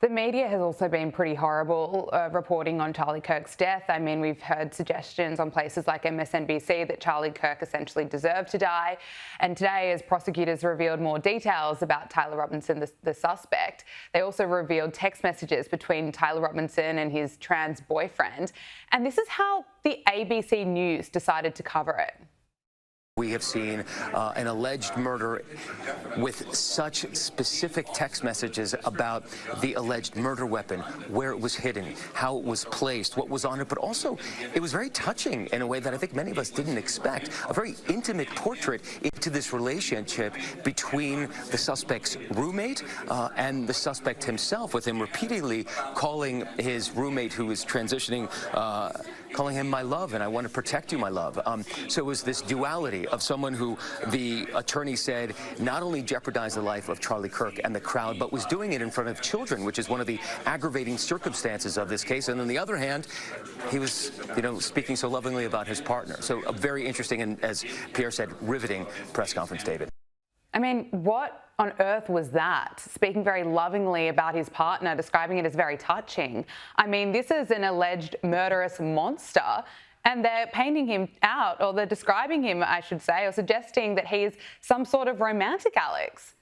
The media has also been pretty horrible reporting on Charlie Kirk's death. I mean, we've heard suggestions on places like MSNBC that Charlie Kirk essentially deserved to die. And today, as prosecutors revealed more details about Tyler Robinson, the suspect, they also revealed text messages between Tyler Robinson and his trans boyfriend. And this is how the ABC News decided to cover it. We have seen an alleged murder with such specific text messages about the alleged murder weapon, where it was hidden, how it was placed, what was on it, but also it was very touching in a way that I think many of us didn't expect. A very intimate portrait into this relationship between the suspect's roommate and the suspect himself, with him repeatedly calling his roommate, who was transitioning, calling him my love, and I want to protect you, my love. So it was this duality of someone who the attorney said not only jeopardized the life of Charlie Kirk and the crowd, but was doing it in front of children, which is one of the aggravating circumstances of this case. And on the other hand, he was, speaking so lovingly about his partner. So a very interesting and, as Pierre said, riveting press conference, David. I mean, what on earth was that? Speaking very lovingly about his partner, describing it as very touching. I mean, this is an alleged murderous monster, and they're painting him out, or they're describing him, I should say, or suggesting that he's some sort of romantic, Alex.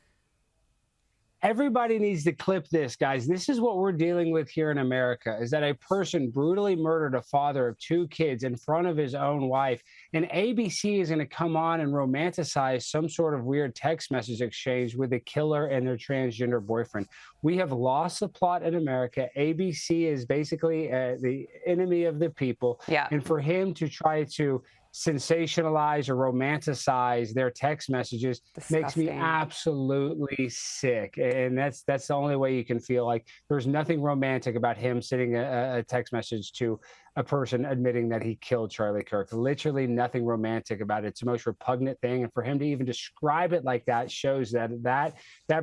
Everybody needs to clip this, guys. This is what we're dealing with here in America, is that a person brutally murdered a father of 2 kids in front of his own wife. And ABC is going to come on and romanticize some sort of weird text message exchange with the killer and their transgender boyfriend. We have lost the plot in America. ABC is basically the enemy of the people. Yeah. And for him to try to sensationalize or romanticize their text messages makes me absolutely sick. And that's the only way you can feel like there's nothing romantic about him sending a text message to a person admitting that he killed Charlie Kirk. Literally nothing romantic about it. It's the most repugnant thing. And for him to even describe it like that shows that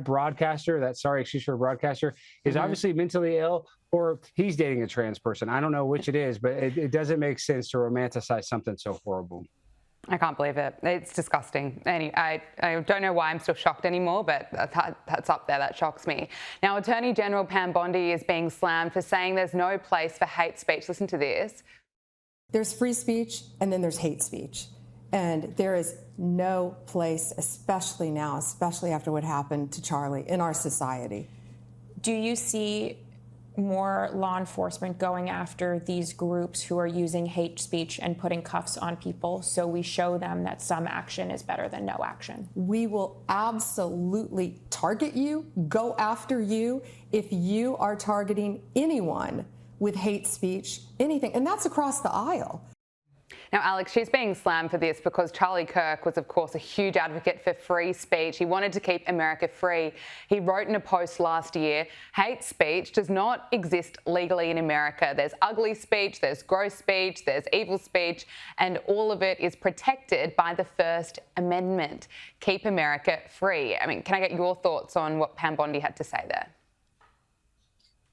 broadcaster, broadcaster, is obviously mentally ill, or he's dating a trans person. I don't know which it is, but it doesn't make sense to romanticize something so horrible. I can't believe it. It's disgusting. I don't know why I'm still shocked anymore, but that's up there. That shocks me. Now, Attorney General Pam Bondi is being slammed for saying there's no place for hate speech. Listen to this. There's free speech and then there's hate speech. And there is no place, especially now, especially after what happened to Charlie, in our society. Do you see more law enforcement going after these groups who are using hate speech and putting cuffs on people, so we show them that some action is better than no action? We will absolutely target you, go after you, if you are targeting anyone with hate speech, anything, and that's across the aisle. Now, Alex, she's being slammed for this because Charlie Kirk was, of course, a huge advocate for free speech. He wanted to keep America free. He wrote in a post last year, hate speech does not exist legally in America. There's ugly speech, there's gross speech, there's evil speech, and all of it is protected by the First Amendment. Keep America free. I mean, can I get your thoughts on what Pam Bondi had to say there?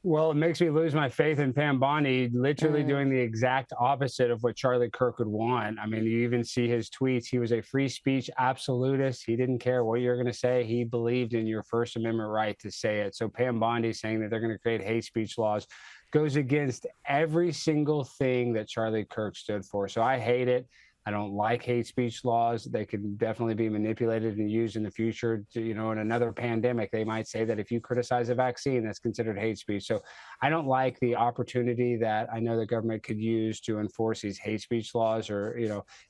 Well, it makes me lose my faith in Pam Bondi, literally doing the exact opposite of what Charlie Kirk would want. I mean, you even see his tweets. He was a free speech absolutist. He didn't care what you're going to say. He believed in your First Amendment right to say it. So Pam Bondi saying that they're going to create hate speech laws goes against every single thing that Charlie Kirk stood for. So I hate it. I don't like hate speech laws. They can definitely be manipulated and used in the future. In another pandemic, they might say that if you criticize a vaccine, that's considered hate speech. So I don't like the opportunity that I know the government could use to enforce these hate speech laws, or,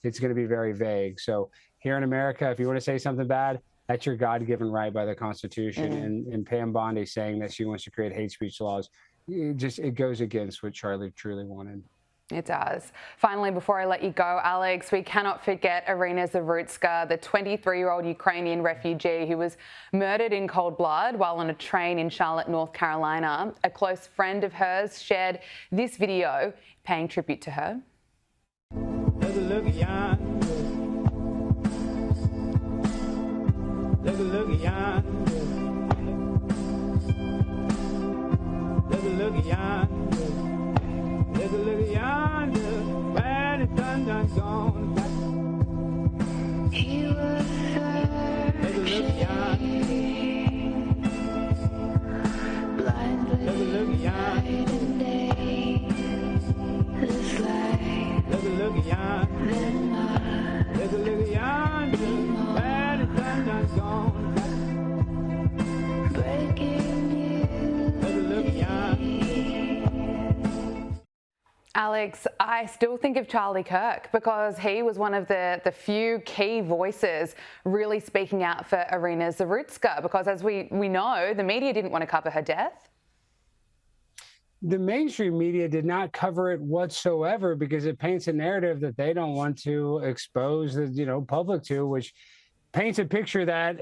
it's going to be very vague. So here in America, if you want to say something bad, that's your God-given right by the Constitution. And Pam Bondi saying that she wants to create hate speech laws, it goes against what Charlie truly wanted. It does. Finally, before I let you go, Alex, we cannot forget Irina Zarutska, the 23-year-old Ukrainian refugee who was murdered in cold blood while on a train in Charlotte, North Carolina. A close friend of hers shared this video paying tribute to her. There's a look yonder, when the sun done gone. He was searching blindly. look yonder. Look yonder. Look yonder. Where the sun done gone. Look yonder. Alex, I still think of Charlie Kirk because he was one of the few key voices really speaking out for Irina Zarutska, because as we know, the media didn't want to cover her death. The mainstream media did not cover it whatsoever because it paints a narrative that they don't want to expose the public to, which paints a picture that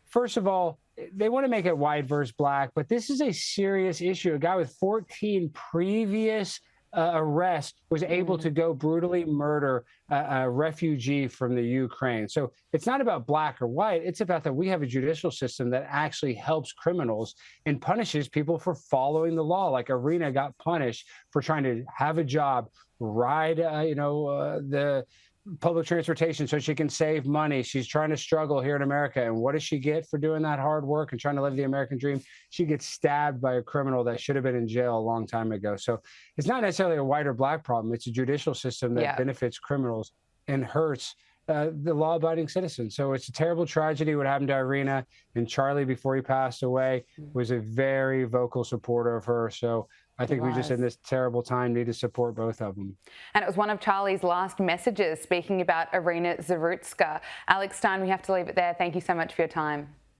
first of all, they want to make it white versus black, but this is a serious issue. A guy with 14 previous arrests was able to go brutally murder a refugee from the Ukraine. So it's not about black or white. It's about that we have a judicial system that actually helps criminals and punishes people for following the law. Like Irina got punished for trying to have a job, ride, the public transportation so she can save money. She's trying to struggle here in America. And what does she get for doing that hard work and trying to live the American dream? She gets stabbed by a criminal that should have been in jail a long time ago. So it's not necessarily a white or black problem. It's a judicial system that benefits criminals and hurts the law-abiding citizens. So it's a terrible tragedy what happened to Irina, and Charlie, before he passed away, was a very vocal supporter of her. So I think we just in this terrible time need to support both of them. And it was one of Charlie's last messages speaking about Irina Zarutska. Alex Stein, we have to leave it there. Thank you so much for your time.